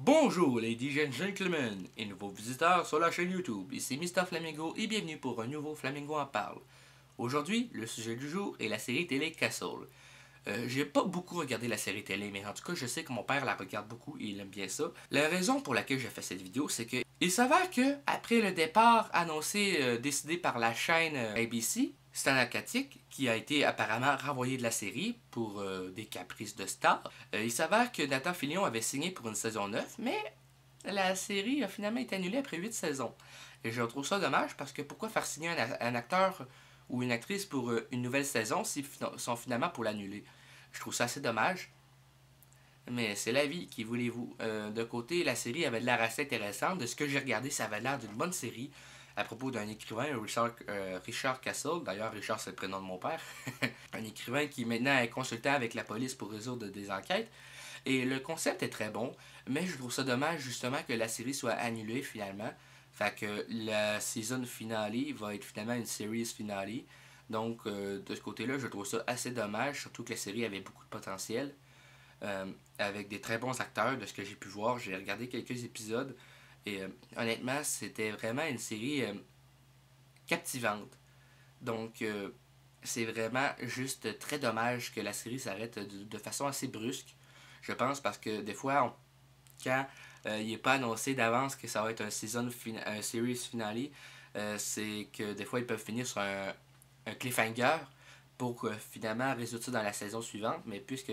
Bonjour ladies and gentlemen et nouveaux visiteurs sur la chaîne YouTube, ici Mr Flamingo et bienvenue pour un nouveau Flamingo en parle. Aujourd'hui, le sujet du jour est la série télé Castle. J'ai pas beaucoup regardé la série télé, mais en tout cas je sais que mon père la regarde beaucoup et il aime bien ça. La raison pour laquelle j'ai fait cette vidéo, c'est que il s'avère que après le départ annoncé, décidé par la chaîne ABC, Stan Akatic, qui a été apparemment renvoyé de la série pour des caprices de star, il s'avère que Nathan Fillion avait signé pour une saison 9, mais la série a finalement été annulée après 8 saisons. Et je trouve ça dommage parce que pourquoi faire signer un acteur ou une actrice pour une nouvelle saison s'ils sont finalement pour l'annuler? Je trouve ça assez dommage. Mais c'est la vie, qui voulez-vous. De côté, la série avait de l'air assez intéressante. De ce que j'ai regardé, ça avait l'air d'une bonne série. À propos d'un écrivain, Richard Castle. D'ailleurs, Richard, c'est le prénom de mon père. Un écrivain qui maintenant est consultant avec la police pour résoudre des enquêtes. Et le concept est très bon. Mais je trouve ça dommage, justement, que la série soit annulée, finalement. Fait que la season finale va être finalement une series finale. Donc, de ce côté-là, je trouve ça assez dommage. Surtout que la série avait beaucoup de potentiel. Avec des très bons acteurs de ce que j'ai pu voir. J'ai regardé quelques épisodes et honnêtement, c'était vraiment une série captivante. Donc, c'est vraiment juste très dommage que la série s'arrête de façon assez brusque. Je pense parce que des fois, quand il n'est pas annoncé d'avance que ça va être un series finale, c'est que des fois ils peuvent finir sur un cliffhanger pour finalement résoudre ça dans la saison suivante. Mais puisque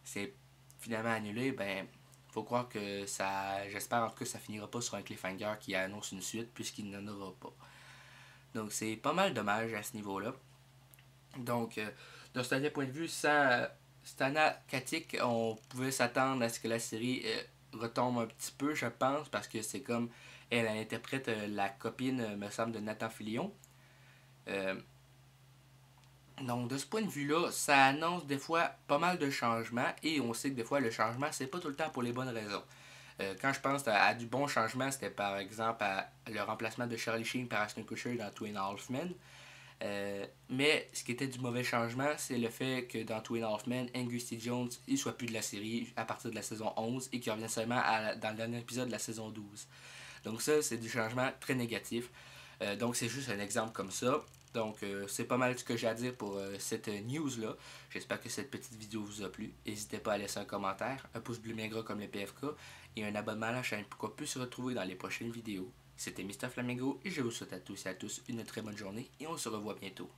c'est finalement annulé, ben, faut croire que ça. J'espère en tout cas que ça finira pas sur un cliffhanger qui annonce une suite, puisqu'il n'en aura pas. Donc, c'est pas mal dommage à ce niveau-là. Donc, d'un certain point de vue, sans Stana Katic, on pouvait s'attendre à ce que la série retombe un petit peu, je pense, parce que c'est comme elle interprète la copine, me semble, de Nathan Fillion. Donc, de ce point de vue-là, ça annonce des fois pas mal de changements et on sait que des fois, le changement, c'est pas tout le temps pour les bonnes raisons. Quand je pense à du bon changement, c'était par exemple le remplacement de Charlie Sheen par Ashton Kutcher dans Two and a Half Men. Mais ce qui était du mauvais changement, c'est le fait que dans Two and a Half Men, Angus T. Jones ne soit plus de la série à partir de la saison 11 et qu'il revient seulement dans le dernier épisode de la saison 12. Donc ça, c'est du changement très négatif. Donc c'est juste un exemple comme ça. Donc c'est pas mal ce que j'ai à dire pour cette news-là. J'espère que cette petite vidéo vous a plu. N'hésitez pas à laisser un commentaire, un pouce bleu bien gras comme le PFK et un abonnement à la chaîne pour qu'on puisse se retrouver dans les prochaines vidéos. C'était Mr Flamingo et je vous souhaite à tous et à tous une très bonne journée et on se revoit bientôt.